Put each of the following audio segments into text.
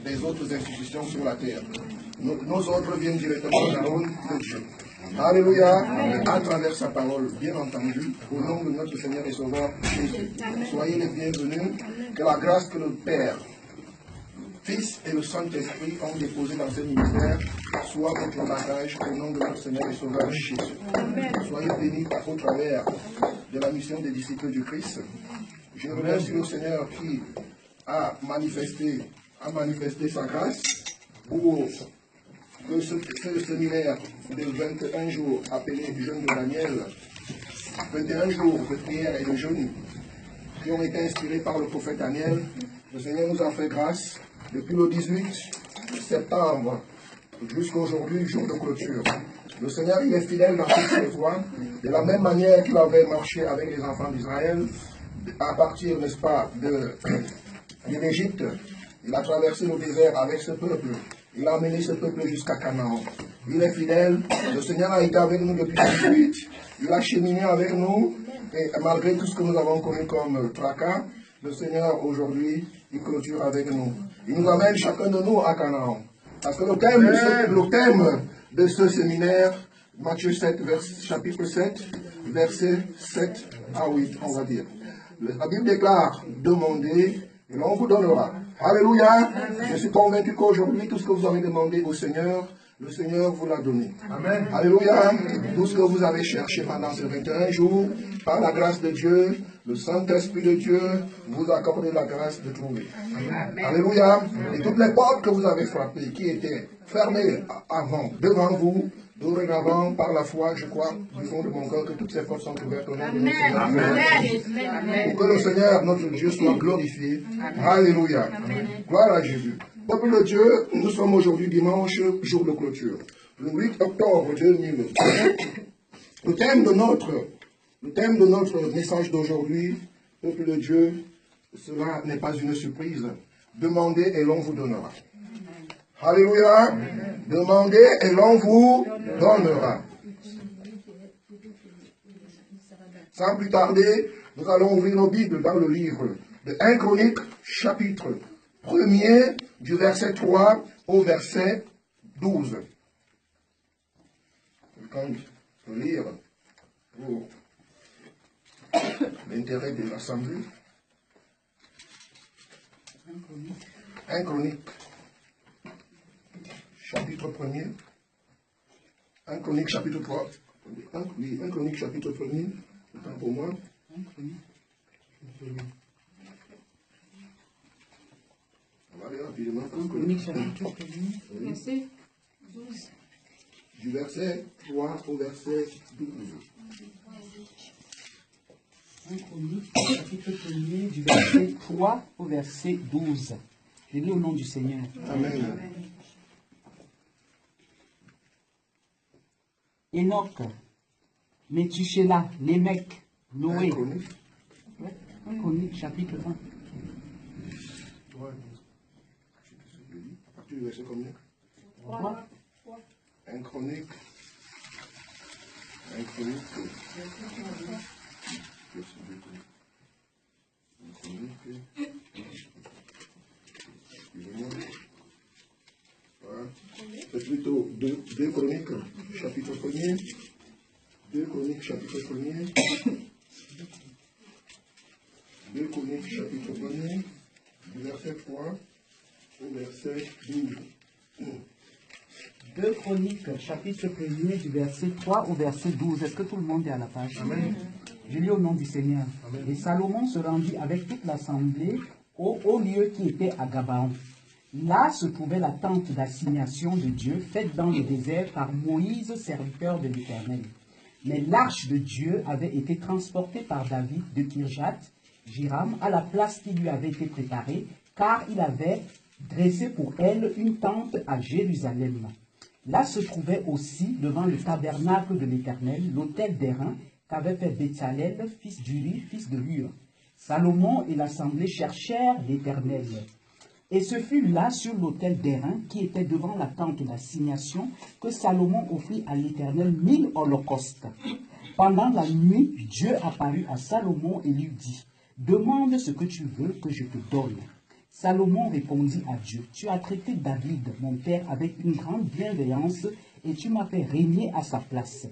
des autres institutions sur la terre. Nos ordres viennent directement d'Aaron de Dieu. Alléluia, à travers sa parole, bien entendu, au nom de notre Seigneur et Sauveur Jésus. Soyez les bienvenus, que la grâce que le Père, Fils et le Saint-Esprit ont déposé dans ce ministère soit votre bagage au nom de notre Seigneur et Sauveur Jésus. Soyez bénis au travers de la mission des disciples du Christ. Je remercie le Seigneur qui a manifesté sa grâce pour que ce séminaire de 21 jours appelé Jeûne de Daniel, 21 jours de prière et de jeûne qui ont été inspirés par le prophète Daniel, le Seigneur nous a fait grâce depuis le 18 septembre jusqu'à aujourd'hui, jour de clôture. Le Seigneur, il est fidèle dans toutes ses voies, de la même manière qu'il avait marché avec les enfants d'Israël, à partir, n'est-ce pas, de l'Égypte. Il a traversé le désert avec ce peuple. Il a amené ce peuple jusqu'à Canaan. Il est fidèle. Le Seigneur a été avec nous depuis 18. Il a cheminé avec nous. Et malgré tout ce que nous avons connu comme tracas, le Seigneur, aujourd'hui, il clôture avec nous. Il nous amène chacun de nous à Canaan. Parce que le thème de ce séminaire, Matthieu 7, chapitre 7, verset 7 à 8, on va dire. La Bible déclare, demandez et l'on vous donnera. Alléluia. Je suis convaincu qu'aujourd'hui, tout ce que vous avez demandé au Seigneur, le Seigneur vous l'a donné. Amen. Alléluia. Tout ce que vous avez cherché pendant ces 21 jours, par la grâce de Dieu, le Saint-Esprit de Dieu vous accorde la grâce de trouver. Amen. Alléluia. Et toutes les portes que vous avez frappées, qui étaient fermées avant, devant vous, dorénavant, par la foi, je crois, du fond de mon cœur, que toutes ces portes sont ouvertes au nom de notre Seigneur. Amen. Pour que le Seigneur, notre Dieu, soit glorifié. Amen. Alléluia. Amen. Gloire à Jésus. Peuple de Dieu, nous sommes aujourd'hui dimanche, jour de clôture. Le 8 octobre 2020. Le thème de notre message d'aujourd'hui, peuple de Dieu, cela n'est pas une surprise. Demandez et l'on vous donnera. Alléluia. Amen. Demandez et l'on vous donnera. Sans plus tarder, nous allons ouvrir nos Bibles dans le livre de 1 Chronique, chapitre 1er, du verset 3 au verset 12. Quelqu'un peut lire pour l'intérêt de l'Assemblée. 1 Chronique. Chapitre 1er. 1 Chronique, chapitre 3. 1 Chronique, chapitre 1er. C'est temps pour moi. 1 Chronique. On va aller rapidement. 1 Chronique, chapitre 1er. Verset 12. Du verset 3 au verset 12. 1 Chronique, chapitre 1er, du verset 3 au verset 12. Je lis au nom du Seigneur. Amen. Enoch, Métuchéla, Lémec, Noé. 1 Chronique, chapitre 1. À partir du verset combien? 3. 1 Chronique. 1 Chronique. 1 Chronique. Excusez-moi. Voilà. C'est plutôt 2 Chroniques, chapitre 1er. 2 Chroniques, chapitre 1er. 2 Chroniques, chapitre 1er, du verset 3 au verset 12. 2 Chroniques, chapitre 1er, du verset 3 au verset 12. Est-ce que tout le monde est à la page? Amen. Je lis au nom du Seigneur. Amen. Et Salomon se rendit avec toute l'assemblée au lieu qui était à Gabaon. Là se trouvait la tente d'assignation de Dieu, faite dans le désert par Moïse, serviteur de l'Éternel. Mais l'arche de Dieu avait été transportée par David de Kirjath Jéarim à la place qui lui avait été préparée, car il avait dressé pour elle une tente à Jérusalem. Là se trouvait aussi, devant le tabernacle de l'Éternel, l'autel d'airain qu'avait fait Bétzalel, fils d'Uri, fils de Hur. Salomon et l'assemblée cherchèrent l'Éternel. Et ce fut là, sur l'autel d'airain, qui était devant la tente d'assignation, que Salomon offrit à l'Éternel 1000 holocaustes. Pendant la nuit, Dieu apparut à Salomon et lui dit, « Demande ce que tu veux que je te donne. » Salomon répondit à Dieu, « Tu as traité David, mon père, avec une grande bienveillance et tu m'as fait régner à sa place.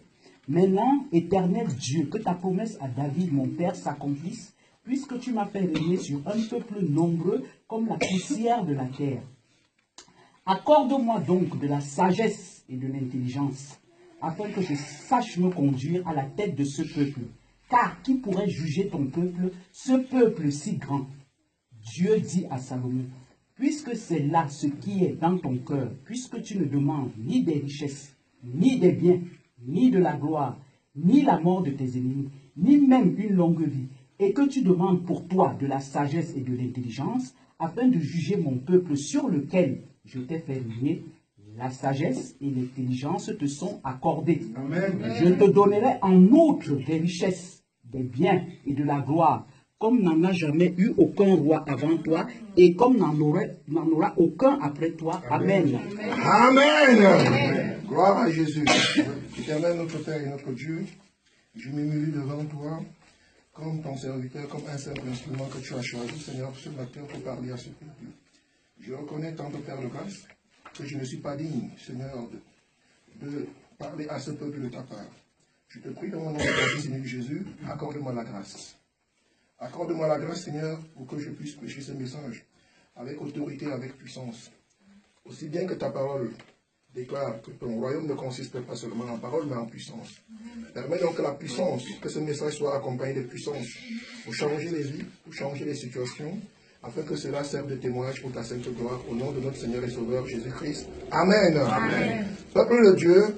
Maintenant, éternel Dieu, que ta promesse à David, mon père, s'accomplisse, puisque tu m'as fait régner sur un peuple nombreux comme la poussière de la terre. Accorde-moi donc de la sagesse et de l'intelligence, afin que je sache me conduire à la tête de ce peuple. Car qui pourrait juger ton peuple, ce peuple si grand? » Dieu dit à Salomon, « Puisque c'est là ce qui est dans ton cœur, puisque tu ne demandes ni des richesses, ni des biens, ni de la gloire, ni la mort de tes ennemis, ni même une longue vie, et que tu demandes pour toi de la sagesse et de l'intelligence, afin de juger mon peuple sur lequel je t'ai fait régner, la sagesse et l'intelligence te sont accordées. Amen. Je te donnerai en outre des richesses, des biens et de la gloire, comme n'en a jamais eu aucun roi avant toi, et comme n'en aura aucun après toi. Amen. Amen. Gloire à Jésus. Éternel, notre Père et notre Dieu, je m'humilie devant toi comme ton serviteur, comme un simple instrument que tu as choisi, Seigneur, sur la terre pour parler à ce peuple. Je reconnais, tant Père de grâce, que je ne suis pas digne, Seigneur, de parler à ce peuple de ta part. Je te prie dans mon nom de ton Seigneur Jésus, accorde-moi la grâce. Accorde-moi la grâce, Seigneur, pour que je puisse prêcher ce message avec autorité, avec puissance. Aussi bien que ta parole déclare que ton royaume ne consiste pas seulement en parole, mais en puissance. Permets donc que la puissance, que ce message soit accompagné de puissance pour changer les vies, pour changer les situations, afin que cela serve de témoignage pour ta sainte gloire, au nom de notre Seigneur et Sauveur Jésus-Christ. Amen. Amen. Peuple de Dieu,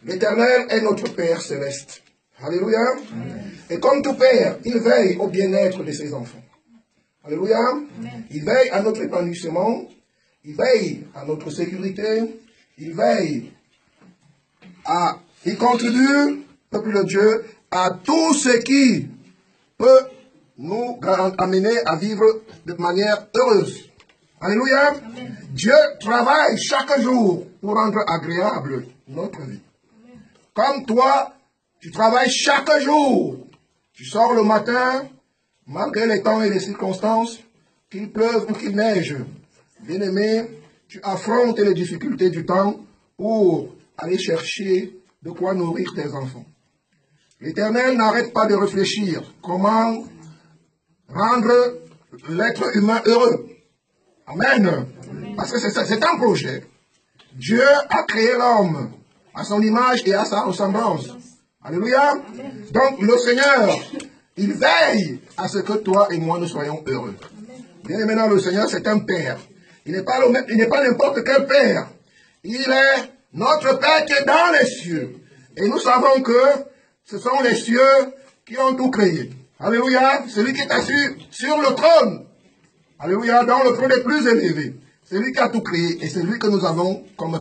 l'Éternel est notre Père céleste. Alléluia. Amen. Et comme tout père, il veille au bien-être de ses enfants. Alléluia. Amen. Il veille à notre épanouissement, il veille à notre sécurité, il contribue, peuple de Dieu, à tout ce qui peut nous amener à vivre de manière heureuse. Alléluia. Amen. Dieu travaille chaque jour pour rendre agréable notre vie. Amen. Comme toi, tu travailles chaque jour. Tu sors le matin, malgré les temps et les circonstances, qu'il pleuve ou qu'il neige. Bien-aimé, tu affrontes les difficultés du temps pour aller chercher de quoi nourrir tes enfants. L'Éternel n'arrête pas de réfléchir comment rendre l'être humain heureux. Amen. Parce que c'est un projet. Dieu a créé l'homme à son image et à sa ressemblance. Alléluia. Donc le Seigneur, il veille à ce que toi et moi nous soyons heureux. Bien maintenant, le Seigneur, c'est un Père. Il n'est pas n'importe quel Père. Il est notre Père qui est dans les cieux. Et nous savons que ce sont les cieux qui ont tout créé. Alléluia. Celui qui est assis sur le trône. Alléluia. Dans le trône le plus élevé. C'est lui qui a tout créé. Et c'est lui que nous avons comme